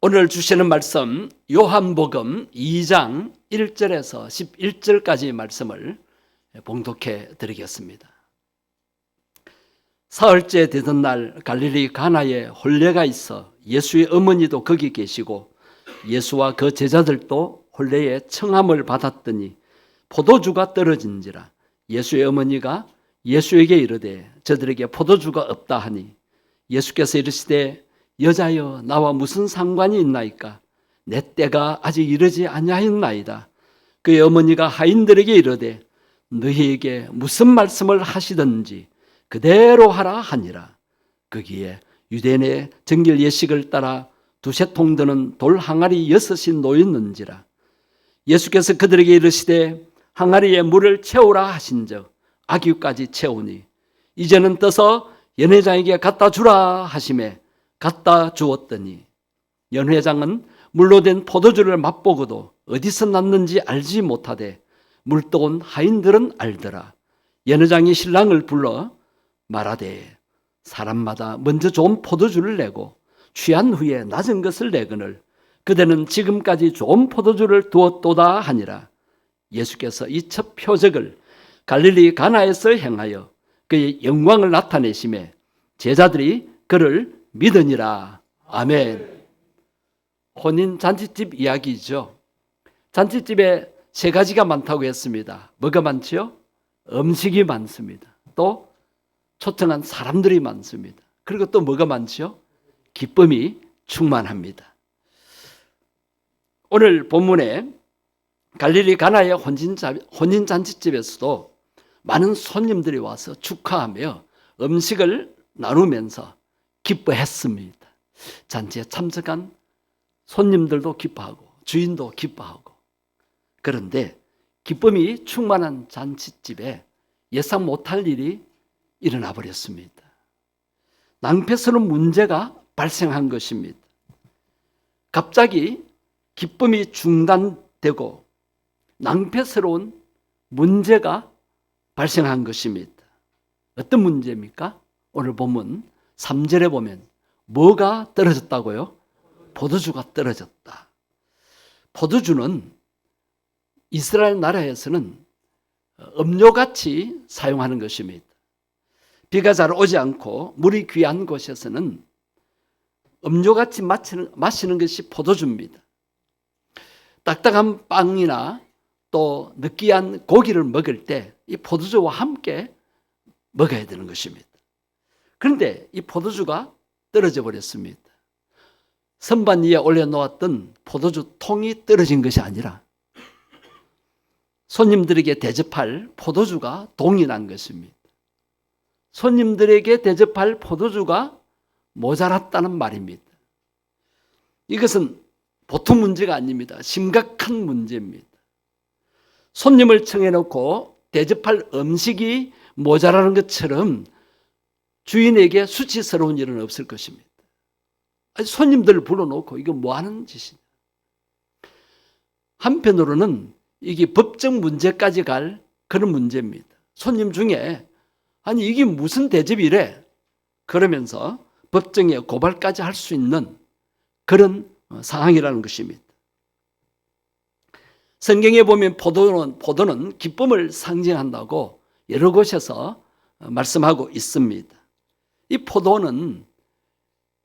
오늘 주시는 말씀 요한복음 2장 1절에서 11절까지 말씀을 봉독해 드리겠습니다. 사흘째 되던 날 갈릴리 가나에 혼례가 있어 예수의 어머니도 거기 계시고 예수와 그 제자들도 혼례의 청함을 받았더니 포도주가 떨어진지라. 예수의 어머니가 예수에게 이르되 저들에게 포도주가 없다 하니 예수께서 이르시되 여자여 나와 무슨 상관이 있나이까? 내 때가 아직 이르지 아니하였나이다. 그의 어머니가 하인들에게 이르되 너희에게 무슨 말씀을 하시든지 그대로 하라 하니라. 거기에 유대인의 정결 예식을 따라 두세 통 드는 돌 항아리 6이 놓였는지라. 예수께서 그들에게 이르시되 항아리에 물을 채우라 하신즉 아귀까지 채우니 이제는 떠서 연회장에게 갖다 주라 하시매 갖다 주었더니 연회장은 물로 된 포도주를 맛보고도 어디서 났는지 알지 못하되 물떠온 하인들은 알더라. 연회장이 신랑을 불러 말하되 사람마다 먼저 좋은 포도주를 내고 취한 후에 낮은 것을 내거늘 그대는 지금까지 좋은 포도주를 두었도다 하니라. 예수께서 이 첫 표적을 갈릴리 가나에서 행하여 그의 영광을 나타내시매 제자들이 그를 믿으니라. 아멘. 혼인 잔치집 이야기죠. 잔치집에 세 가지가 많다고 했습니다. 뭐가 많지요? 음식이 많습니다. 또 초청한 사람들이 많습니다. 그리고 또 뭐가 많지요? 기쁨이 충만합니다. 오늘 본문에 갈릴리 가나의 혼인 잔치집에서도 많은 손님들이 와서 축하하며 음식을 나누면서 기뻐했습니다. 잔치에 참석한 손님들도 기뻐하고 주인도 기뻐하고. 그런데 기쁨이 충만한 잔치집에 예상 못할 일이 일어나 버렸습니다. 낭패스러운 문제가 발생한 것입니다. 갑자기 기쁨이 중단되고 낭패스러운 문제가 발생한 것입니다. 어떤 문제입니까? 오늘 보면 3절에 보면 뭐가 떨어졌다고요? 포도주가 떨어졌다. 포도주는 이스라엘 나라에서는 음료같이 사용하는 것입니다. 비가 잘 오지 않고 물이 귀한 곳에서는 음료같이 마시는 것이 포도주입니다. 딱딱한 빵이나 또 느끼한 고기를 먹을 때 이 포도주와 함께 먹어야 되는 것입니다. 그런데 이 포도주가 떨어져 버렸습니다. 선반 위에 올려놓았던 포도주 통이 떨어진 것이 아니라 손님들에게 대접할 포도주가 동이 난 것입니다. 손님들에게 대접할 포도주가 모자랐다는 말입니다. 이것은 보통 문제가 아닙니다. 심각한 문제입니다. 손님을 청해놓고 대접할 음식이 모자라는 것처럼 주인에게 수치스러운 일은 없을 것입니다. 손님들을 불러놓고 이거 뭐 하는 짓이냐. 한편으로는 이게 법적 문제까지 갈 그런 문제입니다. 손님 중에 아니 이게 무슨 대접이래? 그러면서 법정에 고발까지 할 수 있는 그런 상황이라는 것입니다. 성경에 보면 포도는 기쁨을 상징한다고 여러 곳에서 말씀하고 있습니다. 이 포도는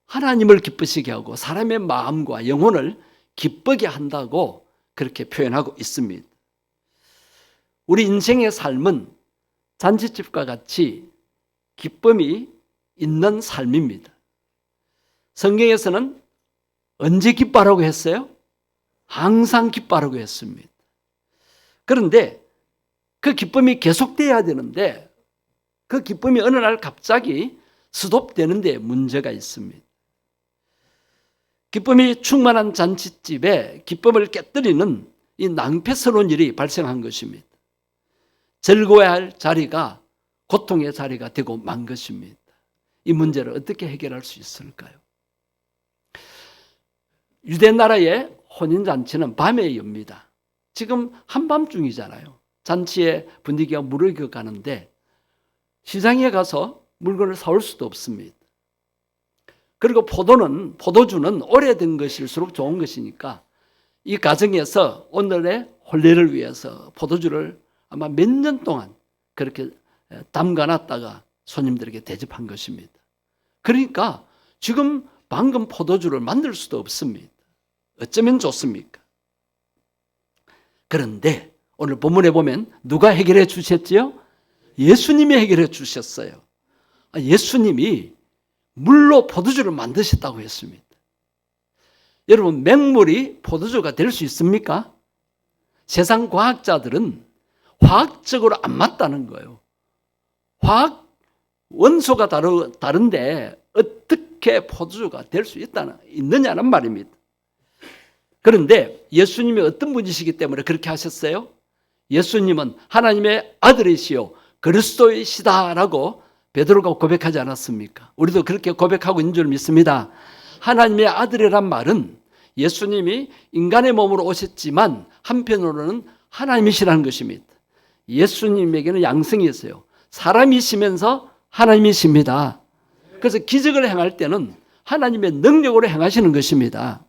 하나님을 기쁘시게 하고 사람의 마음과 영혼을 기쁘게 한다고 그렇게 표현하고 있습니다. 우리 인생의 삶은 잔치집과 같이 기쁨이 있는 삶입니다. 성경에서는 언제 기뻐하라고 했어요? 항상 기뻐하라고 했습니다. 그런데 그 기쁨이 계속돼야 되는데 그 기쁨이 어느 날 갑자기 스톱되는 데 문제가 있습니다. 기쁨이 충만한 잔치집에 기쁨을 깨뜨리는 이 낭패스러운 일이 발생한 것입니다. 즐거워야 할 자리가 고통의 자리가 되고 만 것입니다. 이 문제를 어떻게 해결할 수 있을까요? 유대 나라의 혼인잔치는 밤에 엽니다. 지금 한밤중이잖아요. 잔치의 분위기가 무르익어 가는데 시장에 가서 물건을 사올 수도 없습니다. 그리고 포도주는 오래된 것일수록 좋은 것이니까 이 가정에서 오늘의 혼례를 위해서 포도주를 아마 몇 년 동안 그렇게 담가놨다가 손님들에게 대접한 것입니다. 그러니까 지금 방금 포도주를 만들 수도 없습니다. 어쩌면 좋습니까? 그런데 오늘 본문에 보면 누가 해결해 주셨지요? 예수님이 해결해 주셨어요. 예수님이 물로 포도주를 만드셨다고 했습니다. 여러분, 맹물이 포도주가 될 수 있습니까? 세상 과학자들은 화학적으로 안 맞다는 거예요. 화학 원소가 다른데 어떻게 포도주가 될 수 있느냐는 말입니다. 그런데 예수님이 어떤 분이시기 때문에 그렇게 하셨어요? 예수님은 하나님의 아들이시요 그리스도이시다라고 베드로가 고백하지 않았습니까? 우리도 그렇게 고백하고 있는 줄 믿습니다. 하나님의 아들이란 말은 예수님이 인간의 몸으로 오셨지만 한편으로는 하나님이시라는 것입니다. 예수님에게는 양성이 있어요. 사람이시면서 하나님이십니다. 그래서 기적을 행할 때는 하나님의 능력으로 행하시는 것입니다.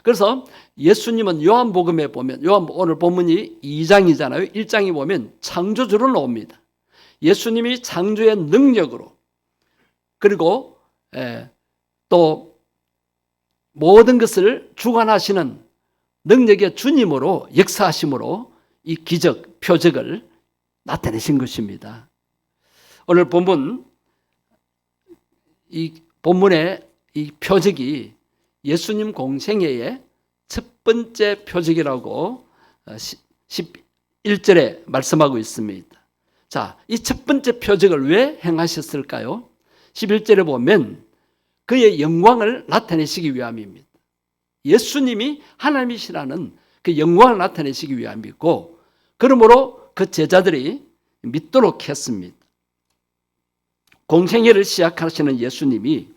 그래서 예수님은 요한복음에 보면, 오늘 본문이 2장이잖아요. 1장에 보면 창조주로 나옵니다. 예수님이 창조의 능력으로, 그리고 또 모든 것을 주관하시는 능력의 주님으로, 역사하심으로 이 기적, 표적을 나타내신 것입니다. 오늘 이 본문의 이 표적이 예수님 공생애의 첫 번째 표적이라고 11절에 말씀하고 있습니다. 자, 이 첫 번째 표적을 왜 행하셨을까요? 11절에 보면 그의 영광을 나타내시기 위함입니다. 예수님이 하나님이시라는 그 영광을 나타내시기 위함이고, 그러므로 그 제자들이 믿도록 했습니다. 공생애를 시작하시는 예수님이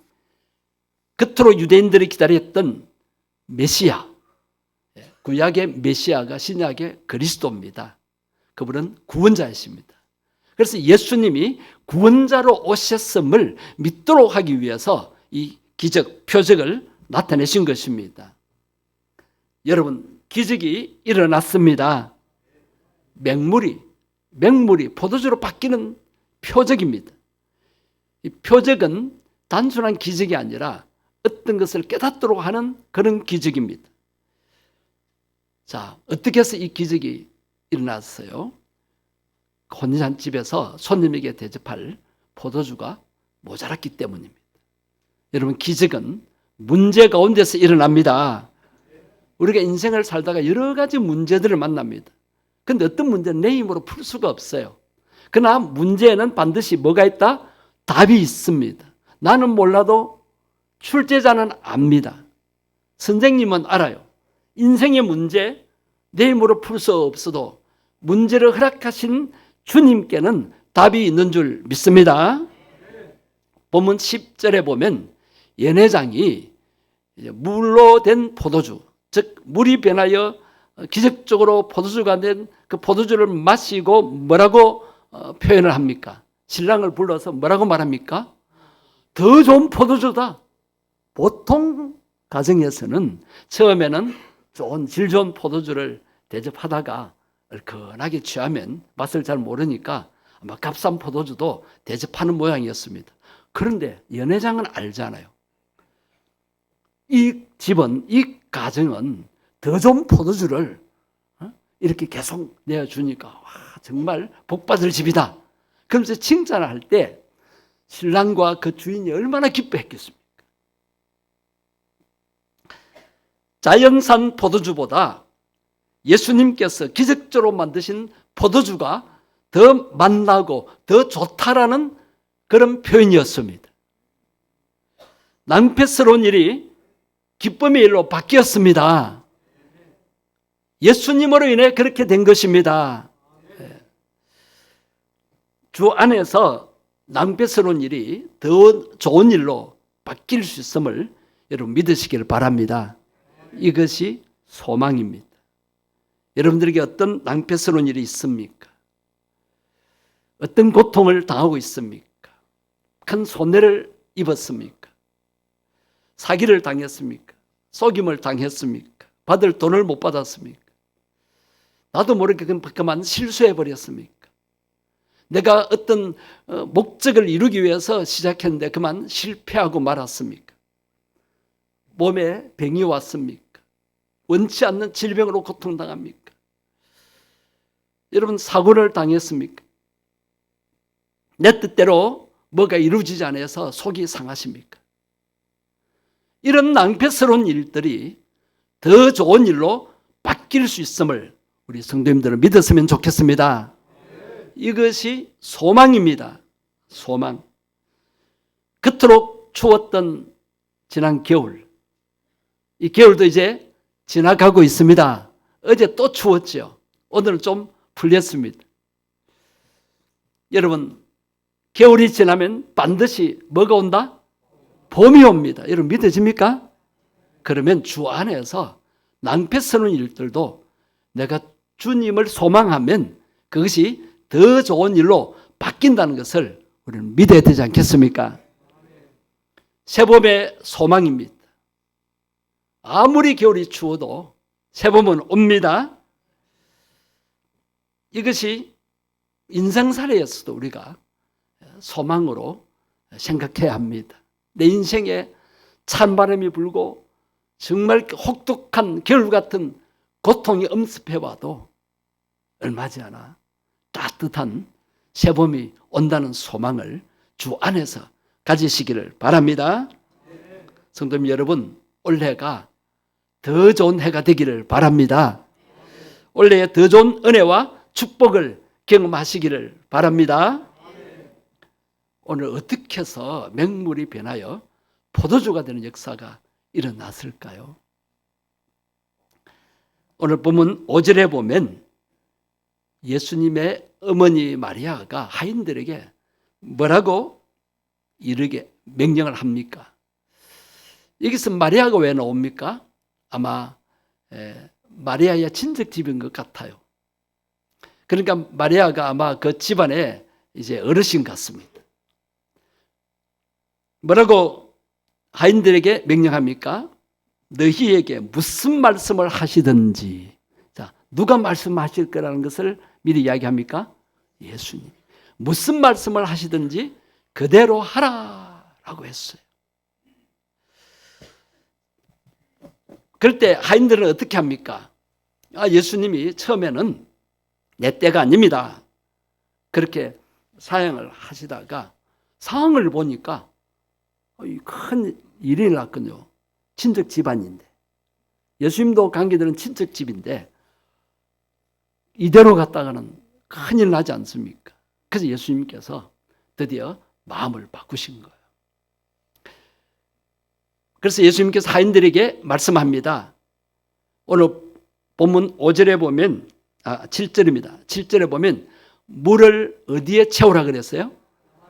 그토록 유대인들이 기다렸던 메시아, 구약의 메시아가 신약의 그리스도입니다. 그분은 구원자이십니다. 그래서 예수님이 구원자로 오셨음을 믿도록 하기 위해서 이 기적, 표적을 나타내신 것입니다. 여러분, 기적이 일어났습니다. 맹물이 포도주로 바뀌는 표적입니다. 이 표적은 단순한 기적이 아니라 어떤 것을 깨닫도록 하는 그런 기적입니다. 자, 어떻게 해서 이 기적이 일어났어요? 혼인잔집에서 손님에게 대접할 포도주가 모자랐기 때문입니다. 여러분, 기적은 문제 가운데서 일어납니다. 우리가 인생을 살다가 여러 가지 문제들을 만납니다. 그런데 어떤 문제는 내 힘으로 풀 수가 없어요. 그러나 문제에는 반드시 뭐가 있다? 답이 있습니다. 나는 몰라도 출제자는 압니다. 선생님은 알아요. 인생의 문제, 내 힘으로 풀 수 없어도 문제를 허락하신 주님께는 답이 있는 줄 믿습니다. 본문 10절에 보면 연회장이 물로 된 포도주, 즉 물이 변하여 기적적으로 포도주가 된 그 포도주를 마시고 뭐라고 표현을 합니까? 신랑을 불러서 뭐라고 말합니까? 더 좋은 포도주다. 보통 가정에서는 처음에는 질 좋은 포도주를 대접하다가 얼큰하게 취하면 맛을 잘 모르니까 아마 값싼 포도주도 대접하는 모양이었습니다. 그런데 연회장은 알잖아요. 이 집은, 이 가정은 더 좋은 포도주를 이렇게 계속 내어주니까 와, 정말 복받을 집이다. 그러면서 칭찬을 할 때 신랑과 그 주인이 얼마나 기뻐했겠습니까? 자연산 포도주보다 예수님께서 기적적으로 만드신 포도주가 더 맛나고 더 좋다라는 그런 표현이었습니다. 낭패스러운 일이 기쁨의 일로 바뀌었습니다. 예수님으로 인해 그렇게 된 것입니다. 주 안에서 낭패스러운 일이 더 좋은 일로 바뀔 수 있음을 여러분 믿으시길 바랍니다. 이것이 소망입니다. 여러분들에게 어떤 낭패스러운 일이 있습니까? 어떤 고통을 당하고 있습니까? 큰 손해를 입었습니까? 사기를 당했습니까? 속임을 당했습니까? 받을 돈을 못 받았습니까? 나도 모르게 그만 실수해버렸습니까? 내가 어떤 목적을 이루기 위해서 시작했는데 그만 실패하고 말았습니까? 몸에 병이 왔습니까? 원치 않는 질병으로 고통당합니까? 여러분, 사고를 당했습니까? 내 뜻대로 뭐가 이루어지지 않아서 속이 상하십니까? 이런 낭패스러운 일들이 더 좋은 일로 바뀔 수 있음을 우리 성도님들은 믿었으면 좋겠습니다. 이것이 소망입니다. 소망. 그토록 추웠던 지난 겨울, 이 겨울도 이제 지나가고 있습니다. 어제 또 추웠죠. 오늘은 좀 풀렸습니다. 여러분, 겨울이 지나면 반드시 뭐가 온다? 봄이 옵니다. 여러분 믿어집니까? 그러면 주 안에서 낭패스러운 일들도 내가 주님을 소망하면 그것이 더 좋은 일로 바뀐다는 것을 우리는 믿어야 되지 않겠습니까? 새봄의 소망입니다. 아무리 겨울이 추워도 새봄은 옵니다. 이것이 인생살이에서도 우리가 소망으로 생각해야 합니다. 내 인생에 찬바람이 불고 정말 혹독한 겨울 같은 고통이 엄습해와도 얼마지 않아 따뜻한 새봄이 온다는 소망을 주 안에서 가지시기를 바랍니다. 성도님 여러분, 올해가 더 좋은 해가 되기를 바랍니다. 올해의 더 좋은 은혜와 축복을 경험하시기를 바랍니다. 오늘 어떻게 해서 맹물이 변하여 포도주가 되는 역사가 일어났을까요? 오늘 본문 5절에 보면 예수님의 어머니 마리아가 하인들에게 뭐라고 이르게 명령을 합니까? 여기서 마리아가 왜 나옵니까? 아마 마리아의 친척집인 것 같아요. 그러니까 마리아가 아마 그 집안의 이제 어르신 같습니다. 뭐라고 하인들에게 명령합니까? 너희에게 무슨 말씀을 하시든지. 자, 누가 말씀하실 거라는 것을 미리 이야기합니까? 예수님. 무슨 말씀을 하시든지 그대로 하라라고 했어요. 그럴 때 하인들은 어떻게 합니까? 예수님이 처음에는 내 때가 아닙니다. 그렇게 사양을 하시다가 상황을 보니까 큰 일이 났군요. 친척 집안인데. 예수님도 관계되는 친척 집인데 이대로 갔다가는 큰일 나지 않습니까? 그래서 예수님께서 드디어 마음을 바꾸신 거예요. 그래서 예수님께서 하인들에게 말씀합니다. 오늘 본문 5절에 보면 7절입니다. 7절에 보면 물을 어디에 채우라 그랬어요?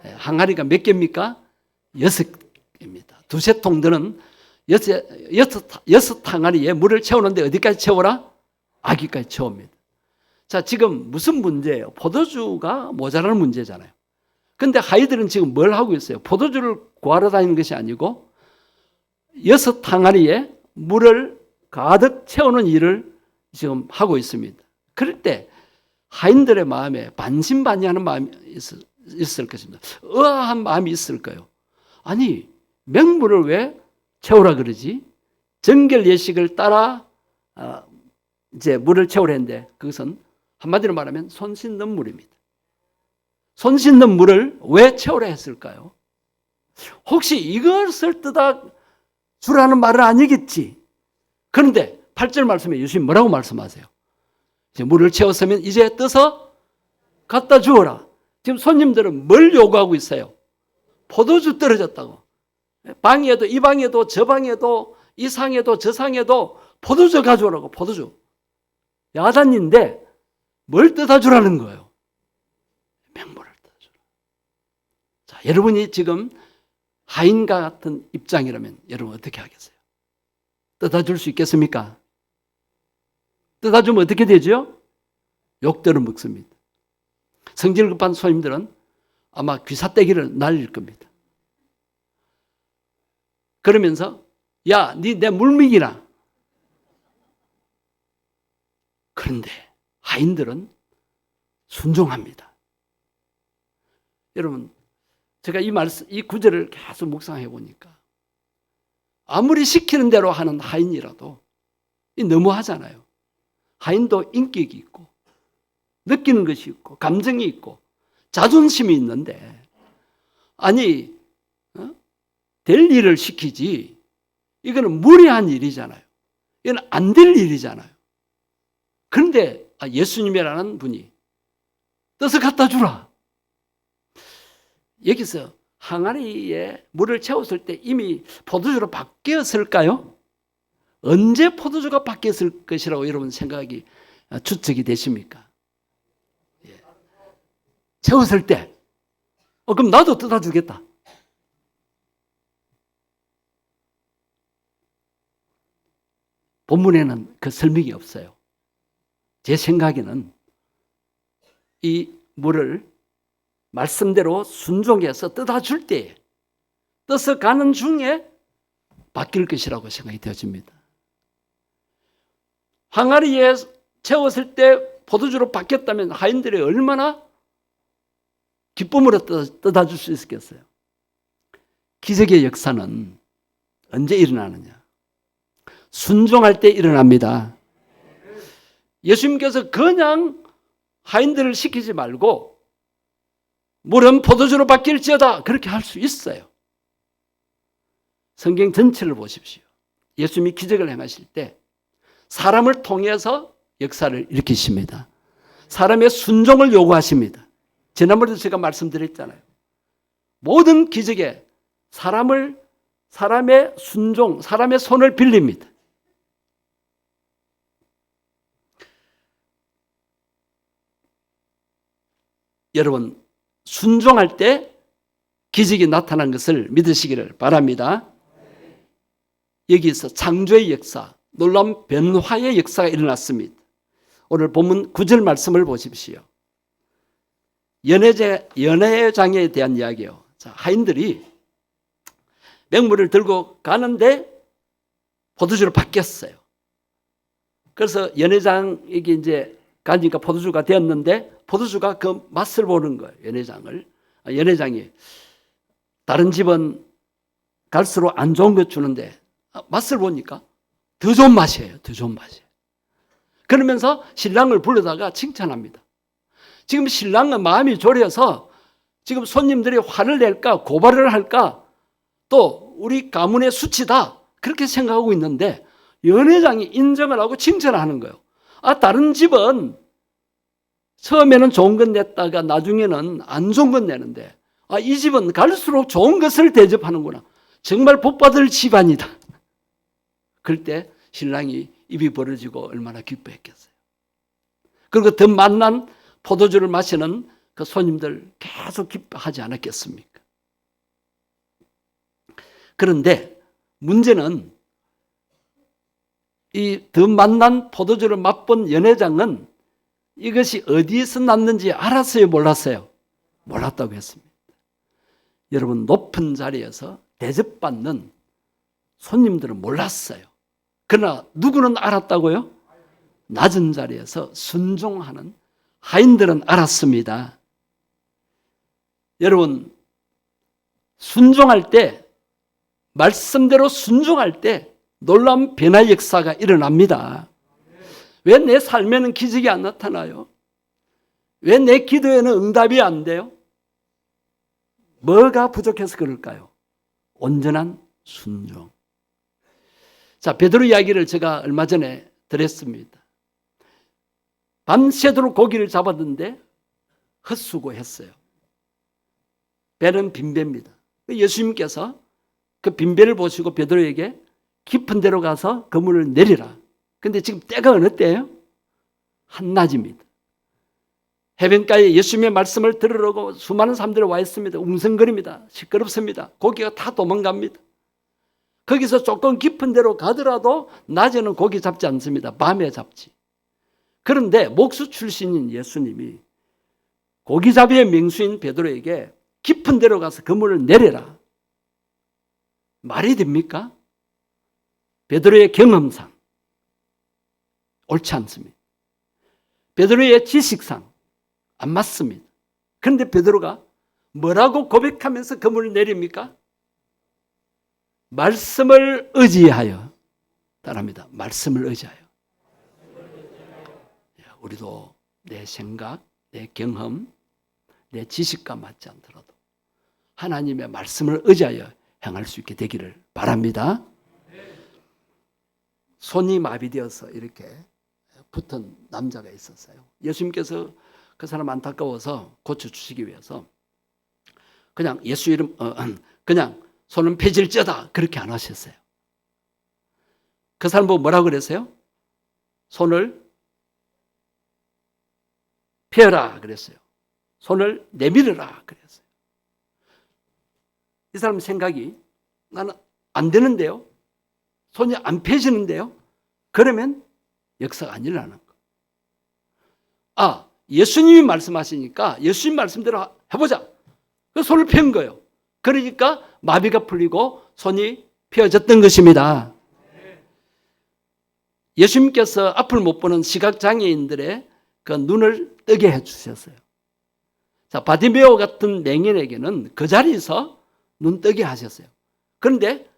항아리가 몇 개입니까? 6개입니다. 두세 통들은 6 항아리에 물을 채우는데 어디까지 채워라? 아기까지 채웁니다. 자, 지금 무슨 문제예요? 포도주가 모자라는 문제잖아요. 근데 하이들은 지금 뭘 하고 있어요? 포도주를 구하러 다니는 것이 아니고 6 항아리에 물을 가득 채우는 일을 지금 하고 있습니다. 그럴 때 하인들의 마음에 반신반의하는 마음이 있을 것입니다. 의아한 마음이 있을 거예요. 아니, 맹물을 왜 채우라 그러지? 정결 예식을 따라 이제 물을 채우려 했는데 그것은 한마디로 말하면 손 씻는 물입니다. 손 씻는 물을 왜 채우려 했을까요? 혹시 이것을 뜨다 주라는 말은 아니겠지. 그런데 8절 말씀에 예수님 뭐라고 말씀하세요? 이제 물을 채웠으면 이제 떠서 갖다 주어라. 지금 손님들은 뭘 요구하고 있어요? 포도주 떨어졌다고. 방에도 이 방에도 저 방에도 이 상에도 저 상에도 포도주 가져오라고. 포도주. 야단인데 뭘 떠다 주라는 거예요? 맹물을 떠다 주라. 자, 여러분이 지금 하인과 같은 입장이라면 여러분 어떻게 하겠어요? 떠다 줄 수 있겠습니까? 떠다 주면 어떻게 되죠? 욕들을 먹습니다. 성질 급한 손님들은 아마 귀사떼기를 날릴 겁니다. 그러면서 야, 니 내 물먹이나. 그런데 하인들은 순종합니다. 여러분, 제가 이 구절을 계속 묵상해 보니까 아무리 시키는 대로 하는 하인이라도 너무하잖아요. 하인도 인격이 있고 느끼는 것이 있고 감정이 있고 자존심이 있는데 아니 될 일을 시키지 이거는 무리한 일이잖아요. 이건 안 될 일이잖아요. 그런데 예수님이라는 분이 떠서 갖다 주라. 여기서 항아리에 물을 채웠을 때 이미 포도주로 바뀌었을까요? 언제 포도주가 바뀌었을 것이라고 여러분 생각이 추측이 되십니까? 예. 채웠을 때 그럼 나도 떠다 주겠다. 본문에는 그 설명이 없어요. 제 생각에는 이 물을 말씀대로 순종해서 떠다 줄 때에 떠서 가는 중에 바뀔 것이라고 생각이 되어집니다. 항아리에 채웠을 때 포도주로 바뀌었다면 하인들이 얼마나 기쁨으로 떠다 줄 수 있었겠어요. 기적의 역사는 언제 일어나느냐? 순종할 때 일어납니다. 예수님께서 그냥 하인들을 시키지 말고 물은 포도주로 바뀔지어다 그렇게 할 수 있어요. 성경 전체를 보십시오. 예수님이 기적을 행하실 때 사람을 통해서 역사를 일으키십니다. 사람의 순종을 요구하십니다. 지난번에도 제가 말씀드렸잖아요. 모든 기적에 사람의 순종, 사람의 손을 빌립니다. 여러분, 순종할 때 기적이 나타난 것을 믿으시기를 바랍니다. 여기서 창조의 역사, 놀라운 변화의 역사가 일어났습니다. 오늘 본문 9절 말씀을 보십시오. 연회장에 대한 이야기요. 자, 하인들이 맹물을 들고 가는데 포도주로 바뀌었어요. 그래서 연회장에게 이제 가니까 포도주가 되었는데 포도주가 그 맛을 보는 거예요. 연회장이 다른 집은 갈수록 안 좋은 것 주는데 맛을 보니까 더 좋은 맛이에요. 더 좋은 맛이에요. 그러면서 신랑을 불러다가 칭찬합니다. 지금 신랑은 마음이 졸여서 지금 손님들이 화를 낼까 고발을 할까 또 우리 가문의 수치다 그렇게 생각하고 있는데 연회장이 인정을 하고 칭찬을 하는 거예요. 다른 집은 처음에는 좋은 것 냈다가 나중에는 안 좋은 것 내는데 이 집은 갈수록 좋은 것을 대접하는구나. 정말 복받을 집안이다. 그럴 때 신랑이 입이 벌어지고 얼마나 기뻐했겠어요. 그리고 더 맛난 포도주를 마시는 그 손님들 계속 기뻐하지 않았겠습니까? 그런데 문제는 이 더 맛난 포도주를 맛본 연회장은 이것이 어디에서 났는지 알았어요, 몰랐어요? 몰랐다고 했습니다. 여러분, 높은 자리에서 대접받는 손님들은 몰랐어요. 그러나 누구는 알았다고요? 낮은 자리에서 순종하는 하인들은 알았습니다. 여러분, 순종할 때, 말씀대로 순종할 때 놀라운 변화 역사가 일어납니다. 왜 내 삶에는 기적이 안 나타나요? 왜 내 기도에는 응답이 안 돼요? 뭐가 부족해서 그럴까요? 온전한 순종. 자, 베드로 이야기를 제가 얼마 전에 드렸습니다. 밤새도록 고기를 잡았는데 헛수고했어요. 배는 빈배입니다. 예수님께서 그 빈배를 보시고 베드로에게 깊은 데로 가서 그물을 내리라. 근데 지금 때가 어느 때예요? 한낮입니다. 해변가에 예수님의 말씀을 들으려고 수많은 사람들이 와 있습니다. 웅성거립니다. 시끄럽습니다. 고기가 다 도망갑니다. 거기서 조금 깊은 데로 가더라도 낮에는 고기 잡지 않습니다. 밤에 잡지. 그런데 목수 출신인 예수님이 고기잡이의 명수인 베드로에게 깊은 데로 가서 그물을 내려라. 말이 됩니까? 베드로의 경험상 옳지 않습니다. 베드로의 지식상 안 맞습니다. 그런데 베드로가 뭐라고 고백하면서 그물을 내립니까? 말씀을 의지하여 따릅니다. 말씀을 의지하여. 우리도 내 생각, 내 경험, 내 지식과 맞지 않더라도 하나님의 말씀을 의지하여 행할 수 있게 되기를 바랍니다. 손이 마비되어서 이렇게 붙은 남자가 있었어요. 예수님께서 그 사람 안타까워서 고쳐주시기 위해서 그냥 예수 이름 그냥 손은 폐질쩌다 그렇게 안 하셨어요. 그 사람 보고 뭐라고 그랬어요? 손을 펴라 그랬어요. 손을 내밀어라 그랬어요. 이 사람 생각이 나는 안 되는데요. 손이 안 펴지는데요. 그러면 역사가 안 일어나는 거. 예수님이 말씀하시니까 예수님 말씀대로 해보자. 그 손을 편 거예요. 그러니까 마비가 풀리고 손이 펴졌던 것입니다. 예수님께서 앞을 못 보는 시각장애인들의 그 눈을 뜨게 해주셨어요. 자, 바디메오 같은 맹인에게는 그 자리에서 눈 뜨게 하셨어요. 그런데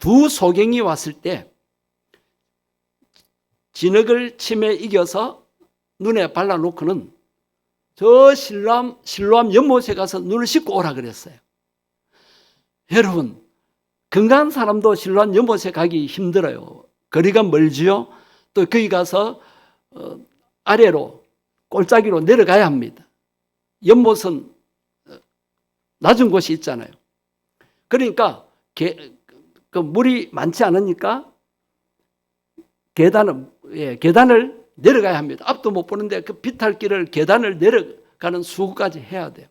두 소경이 왔을 때 진흙을 침에 이겨서 눈에 발라놓고는 저 실로암 연못에 가서 눈을 씻고 오라 그랬어요. 여러분, 건강한 사람도 실로암 연못에 가기 힘들어요. 거리가 멀지요. 또 거기 가서 아래로 골짜기로 내려가야 합니다. 연못은 낮은 곳이 있잖아요. 그러니까 그 물이 많지 않으니까 계단을 내려가야 합니다. 앞도 못 보는데 그 비탈길을 계단을 내려가는 수고까지 해야 돼요.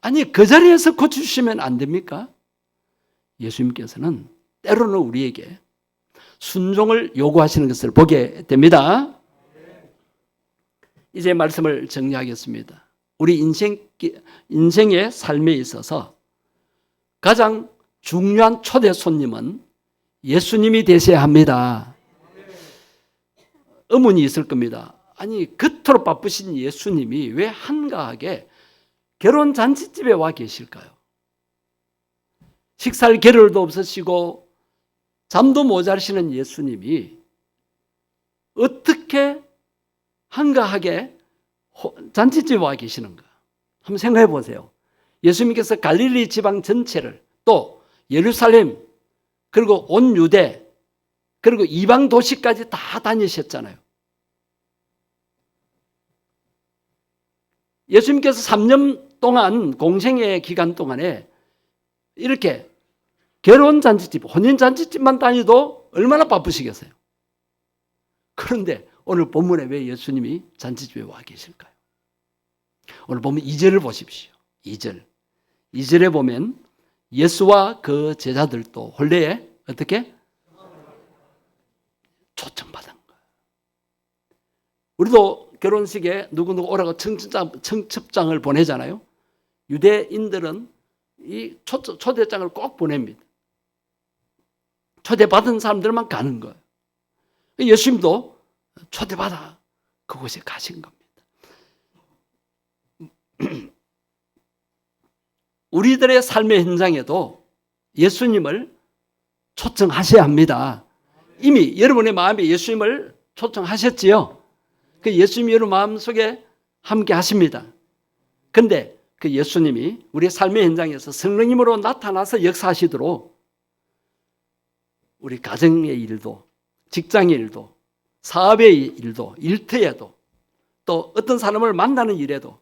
아니 그 자리에서 고쳐주시면 안 됩니까? 예수님께서는 때로는 우리에게 순종을 요구하시는 것을 보게 됩니다. 이제 말씀을 정리하겠습니다. 우리 인생의 삶에 있어서 가장 중요한 초대 손님은 예수님이 되셔야 합니다. 의문이 있을 겁니다. 아니 그토록 바쁘신 예수님이 왜 한가하게 결혼잔치집에 와 계실까요? 식사할 겨를도 없으시고 잠도 모자르시는 예수님이 어떻게 한가하게 잔치집에 와 계시는가? 한번 생각해 보세요. 예수님께서 갈릴리 지방 전체를 또 예루살렘 그리고 온 유대 그리고 이방 도시까지 다 다니셨잖아요. 예수님께서 3년 동안 공생의 기간 동안에 이렇게 결혼잔치집, 혼인잔치집만 다니도 얼마나 바쁘시겠어요. 그런데 오늘 본문에 왜 예수님이 잔치집에 와 계실까요? 오늘 보면 2절을 보십시오. 2절에 보면 예수와 그 제자들도 혼례에 어떻게? 초청받은 거예요. 우리도 결혼식에 누구누구 오라고 청첩장을 보내잖아요. 유대인들은 이 초대장을 꼭 보냅니다. 초대받은 사람들만 가는 거예요. 예수님도 초대받아 그곳에 가신 겁니다. 우리들의 삶의 현장에도 예수님을 초청하셔야 합니다. 이미 여러분의 마음에 예수님을 초청하셨지요. 그 예수님이 여러분 마음속에 함께 하십니다. 그런데 그 예수님이 우리의 삶의 현장에서 성령님으로 나타나서 역사하시도록 우리 가정의 일도, 직장의 일도, 사업의 일도, 일터에도 또 어떤 사람을 만나는 일에도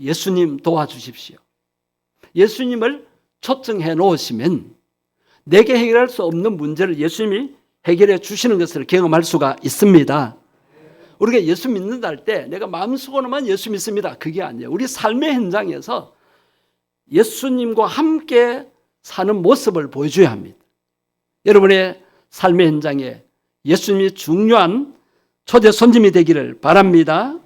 예수님 도와주십시오. 예수님을 초청해 놓으시면 내게 해결할 수 없는 문제를 예수님이 해결해 주시는 것을 경험할 수가 있습니다. 우리가 예수 믿는다 할 때 내가 마음속으로만 예수 믿습니다. 그게 아니에요. 우리 삶의 현장에서 예수님과 함께 사는 모습을 보여줘야 합니다. 여러분의 삶의 현장에 예수님이 중요한 초대 손님이 되기를 바랍니다.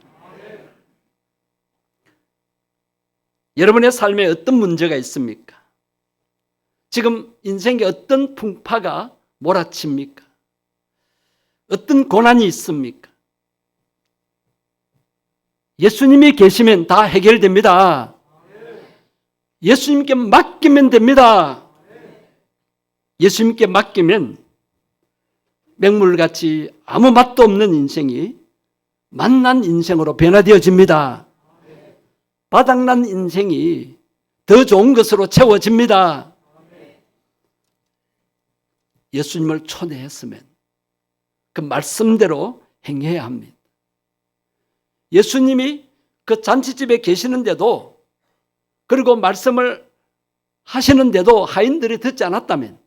여러분의 삶에 어떤 문제가 있습니까? 지금 인생에 어떤 풍파가 몰아칩니까? 어떤 고난이 있습니까? 예수님이 계시면 다 해결됩니다. 예수님께 맡기면 됩니다. 예수님께 맡기면 맹물같이 아무 맛도 없는 인생이 맛난 인생으로 변화되어집니다. 바닥난 인생이 더 좋은 것으로 채워집니다. 예수님을 초대했으면 그 말씀대로 행해야 합니다. 예수님이 그 잔치집에 계시는데도, 그리고 말씀을 하시는데도 하인들이 듣지 않았다면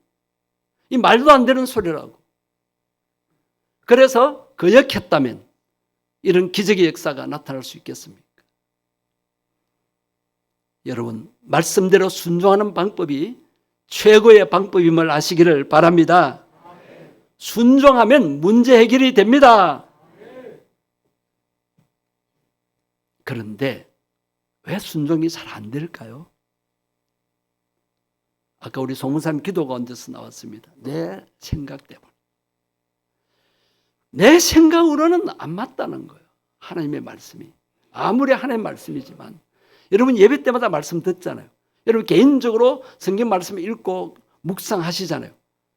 이 말도 안 되는 소리라고, 그래서 거역했다면 이런 기적의 역사가 나타날 수 있겠습니까? 여러분, 말씀대로 순종하는 방법이 최고의 방법임을 아시기를 바랍니다. 순종하면 문제 해결이 됩니다. 그런데 왜 순종이 잘 안 될까요? 아까 우리 송무사님 기도 가운데서 나왔습니다. 내 생각 때문에. 내 생각으로는 안 맞다는 거예요. 하나님의 말씀이. 아무리 하나님의 말씀이지만, 여러분 예배 때마다 말씀 듣잖아요. 여러분 개인적으로 성경 말씀 읽고 묵상하시잖아요.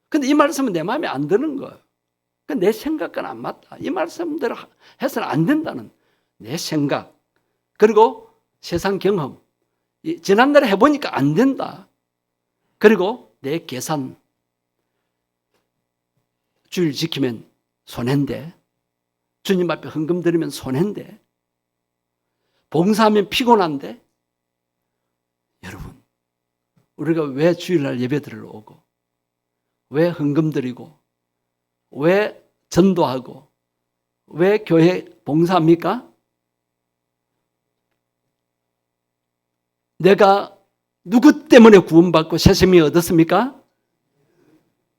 근데 이 말씀은 내 마음에 안 드는 거예요. 내 생각과는 안 맞다. 이 말씀대로 해서는 안 된다는 내 생각, 그리고 세상 경험, 지난날에 해보니까 안 된다. 그리고 내 계산, 주일 지키면 손해인데, 주님 앞에 헌금 드리면 손해인데, 봉사하면 피곤한데. 여러분, 우리가 왜 주일날 예배들을 오고, 왜 헌금 드리고, 왜 전도하고, 왜 교회 봉사합니까? 내가 누구 때문에 구원받고 새생명이 얻었습니까?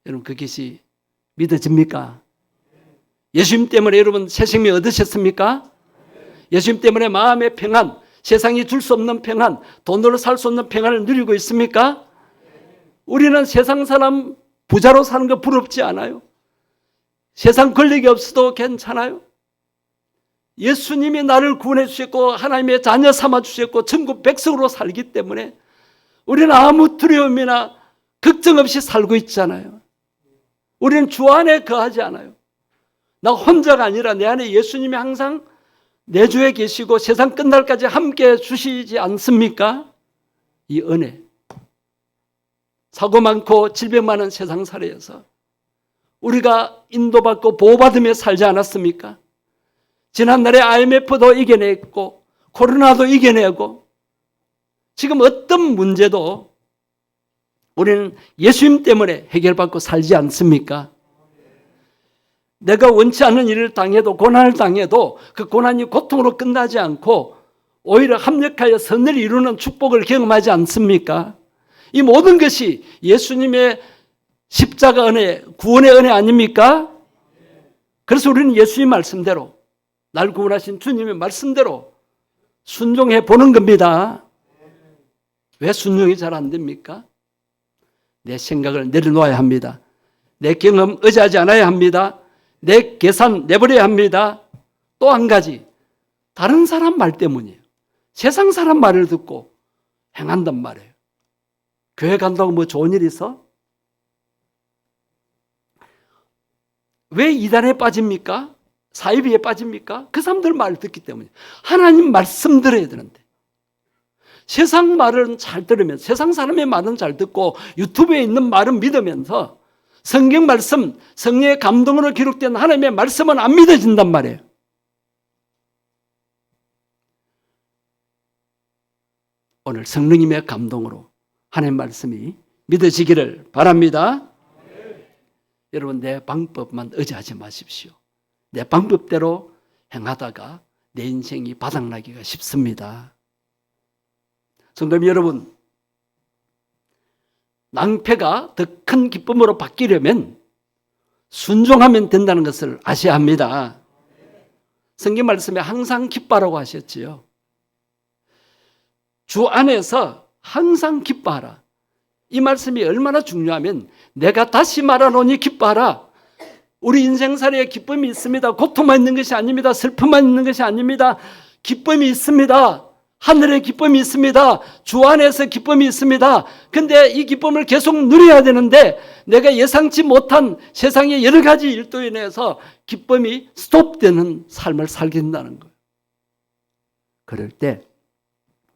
여러분, 그것이 믿어집니까? 예수님 때문에 여러분 새생명 얻으셨습니까? 예수님 때문에 마음의 평안, 세상이 줄 수 없는 평안, 돈으로 살 수 없는 평안을 누리고 있습니까? 우리는 세상 사람 부자로 사는 거 부럽지 않아요? 세상 권력이 없어도 괜찮아요? 예수님이 나를 구원해 주셨고 하나님의 자녀 삼아 주셨고 천국 백성으로 살기 때문에 우리는 아무 두려움이나 걱정 없이 살고 있잖아요. 우리는 주 안에 거하지 않아요. 나 혼자가 아니라 내 안에 예수님이 항상 내 주에 계시고 세상 끝날까지 함께 주시지 않습니까? 이 은혜. 사고 많고 질병 많은 세상 살이에서 우리가 인도받고 보호받으며 살지 않았습니까? 지난날에 IMF도 이겨냈고 코로나도 이겨내고 지금 어떤 문제도 우리는 예수님 때문에 해결받고 살지 않습니까? 내가 원치 않는 일을 당해도, 고난을 당해도 그 고난이 고통으로 끝나지 않고 오히려 합력하여 선을 이루는 축복을 경험하지 않습니까? 이 모든 것이 예수님의 십자가 은혜, 구원의 은혜 아닙니까? 그래서 우리는 예수님 말씀대로, 날 구원하신 주님의 말씀대로 순종해 보는 겁니다. 왜 순종이 잘 안 됩니까? 내 생각을 내려놓아야 합니다. 내 경험 의지하지 않아야 합니다. 내 계산 내버려야 합니다. 또 한 가지, 다른 사람 말 때문이에요. 세상 사람 말을 듣고 행한단 말이에요. 교회 간다고 뭐 좋은 일 있어? 왜 이단에 빠집니까? 사이비에 빠집니까? 그 사람들 말을 듣기 때문에. 하나님 말씀 들어야 되는데 세상 말은 잘 들으면, 세상 사람의 말은 잘 듣고 유튜브에 있는 말은 믿으면서 성경 말씀, 성령의 감동으로 기록된 하나님의 말씀은 안 믿어진단 말이에요. 오늘 성령님의 감동으로 하나님의 말씀이 믿어지기를 바랍니다. 여러분, 내 방법만 의지하지 마십시오. 내 방법대로 행하다가 내 인생이 바닥나기가 쉽습니다. 성도님 여러분, 낭패가 더 큰 기쁨으로 바뀌려면 순종하면 된다는 것을 아셔야 합니다. 성경 말씀에 항상 기뻐하라고 하셨지요. 주 안에서 항상 기뻐하라. 이 말씀이 얼마나 중요하면 내가 다시 말하노니 기뻐하라. 우리 인생살이에 기쁨이 있습니다. 고통만 있는 것이 아닙니다. 슬픔만 있는 것이 아닙니다. 기쁨이 있습니다. 하늘에 기쁨이 있습니다. 주 안에서 기쁨이 있습니다. 근데 이 기쁨을 계속 누려야 되는데 내가 예상치 못한 세상의 여러 가지 일도 인해서 기쁨이 스톱되는 삶을 살게 된다는 거예요. 그럴 때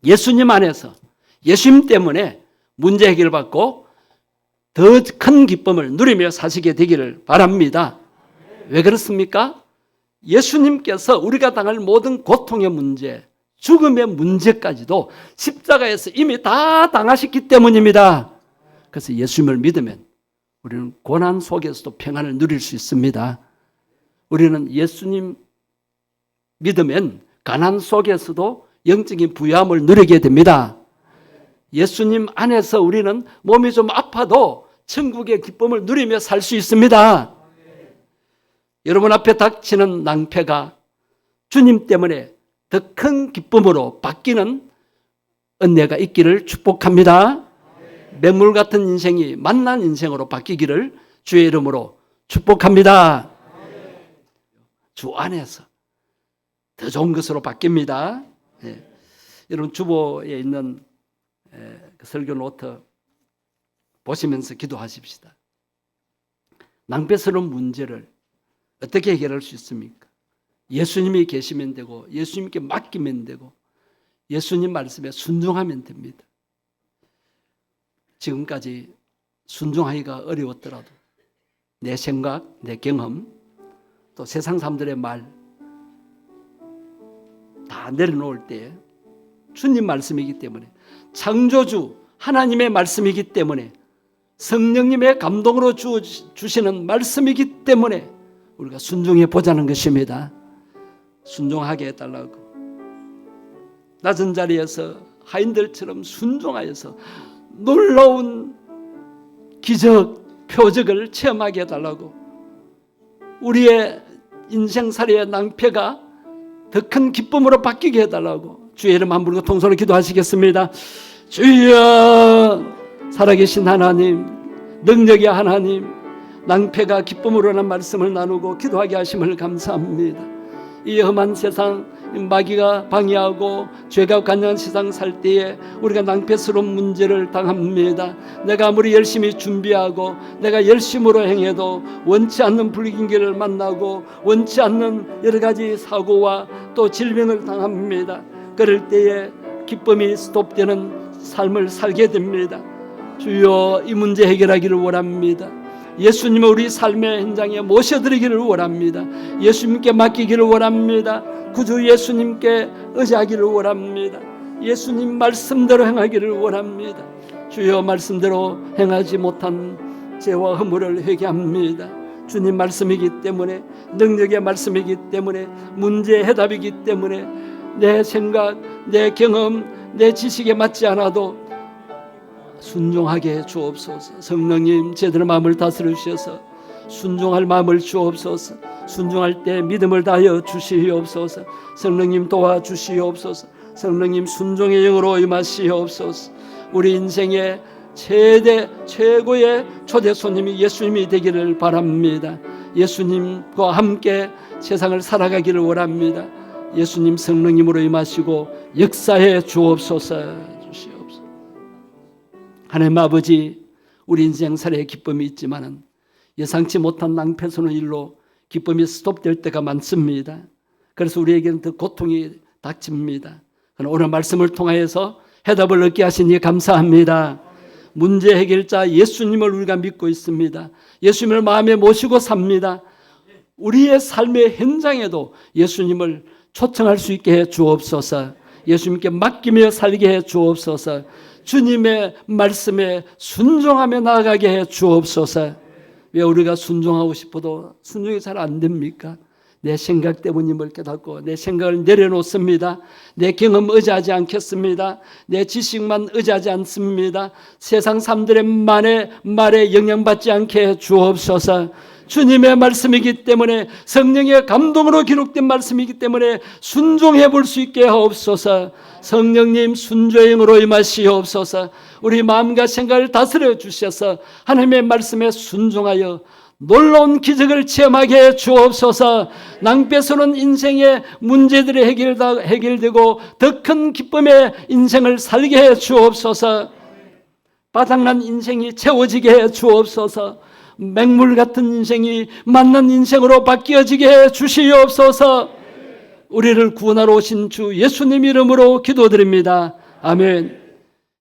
예수님 안에서 예수님 때문에 문제 해결받고 더 큰 기쁨을 누리며 사시게 되기를 바랍니다. 왜 그렇습니까? 예수님께서 우리가 당할 모든 고통의 문제, 죽음의 문제까지도 십자가에서 이미 다 당하셨기 때문입니다. 그래서 예수님을 믿으면 우리는 고난 속에서도 평안을 누릴 수 있습니다. 우리는 예수님 믿으면 가난 속에서도 영적인 부유함을 누리게 됩니다. 예수님 안에서 우리는 몸이 좀 아파도 천국의 기쁨을 누리며 살 수 있습니다. 여러분 앞에 닥치는 낭패가 주님 때문에 더 큰 기쁨으로 바뀌는 은혜가 있기를 축복합니다. 맹물 같은 인생이 만난 인생으로 바뀌기를 주의 이름으로 축복합니다. 주 안에서 더 좋은 것으로 바뀝니다. 예. 여러분 주보에 있는 설교 노트 보시면서 기도하십시다. 낭패스러운 문제를 어떻게 해결할 수 있습니까? 예수님이 계시면 되고 예수님께 맡기면 되고 예수님 말씀에 순종하면 됩니다. 지금까지 순종하기가 어려웠더라도 내 생각, 내 경험, 또 세상 사람들의 말 다 내려놓을 때 주님 말씀이기 때문에 창조주 하나님의 말씀이기 때문에 성령님의 감동으로 주시는 말씀이기 때문에 우리가 순종해 보자는 것입니다. 순종하게 해달라고 낮은 자리에서 하인들처럼 순종하여서 놀라운 기적, 표적을 체험하게 해달라고 우리의 인생살이의 낭패가 더 큰 기쁨으로 바뀌게 해달라고 주의 이름 한 부르고 통성으로 기도하시겠습니다. 주여 살아계신 하나님, 능력의 하나님, 낭패가 기쁨으로라는 말씀을 나누고 기도하게 하심을 감사합니다. 이 험한 세상 마귀가 방해하고 죄가 관여한 세상 살 때에 우리가 낭패스러운 문제를 당합니다. 내가 아무리 열심히 준비하고 내가 열심으로 행해도 원치 않는 불경기를 만나고 원치 않는 여러 가지 사고와 또 질병을 당합니다. 그럴 때에 기쁨이 스톱되는 삶을 살게 됩니다. 주여 이 문제 해결하기를 원합니다. 예수님을 우리 삶의 현장에 모셔드리기를 원합니다. 예수님께 맡기기를 원합니다. 구주 예수님께 의지하기를 원합니다. 예수님 말씀대로 행하기를 원합니다. 주여 말씀대로 행하지 못한 죄와 허물을 회개합니다. 주님 말씀이기 때문에 능력의 말씀이기 때문에 문제의 해답이기 때문에 내 생각, 내 경험, 내 지식에 맞지 않아도 순종하게 주옵소서. 성령님 제대로 마음을 다스려 주셔서 순종할 마음을 주옵소서. 순종할 때 믿음을 다하여 주시옵소서. 성령님 도와주시옵소서. 성령님 순종의 영으로 임하시옵소서. 우리 인생의 최고의 초대 손님이 예수님이 되기를 바랍니다. 예수님과 함께 세상을 살아가기를 원합니다. 예수님 성령님으로 임하시고 역사해 주옵소서. 하나님 아버지, 우리 인생살이에 기쁨이 있지만은 예상치 못한 낭패스러운 일로 기쁨이 스톱될 때가 많습니다. 그래서 우리에게는 더 고통이 닥칩니다. 그러나 오늘 말씀을 통하여서 해답을 얻게 하시니 감사합니다. 문제 해결자 예수님을 우리가 믿고 있습니다. 예수님을 마음에 모시고 삽니다. 우리의 삶의 현장에도 예수님을 초청할 수 있게 해 주옵소서. 예수님께 맡기며 살게 해 주옵소서. 주님의 말씀에 순종하며 나아가게 해 주옵소서. 왜 우리가 순종하고 싶어도 순종이 잘 안 됩니까? 내 생각 때문임을 깨닫고 내 생각을 내려놓습니다. 내 경험 의지하지 않겠습니다. 내 지식만 의지하지 않습니다. 세상 사람들의 말에 영향받지 않게 주옵소서. 주님의 말씀이기 때문에, 성령의 감동으로 기록된 말씀이기 때문에 순종해 볼 수 있게 하옵소서. 성령님 순종으로 임하시옵소서. 우리 마음과 생각을 다스려 주셔서 하나님의 말씀에 순종하여 놀라운 기적을 체험하게 해 주옵소서. 낭패스러운 인생의 문제들이 해결되고 더 큰 기쁨의 인생을 살게 해 주옵소서. 바닥난 인생이 채워지게 해 주옵소서. 맹물 같은 인생이 만난 인생으로 바뀌어지게 해 주시옵소서. 우리를 구원하러 오신 주 예수님 이름으로 기도드립니다. 아멘.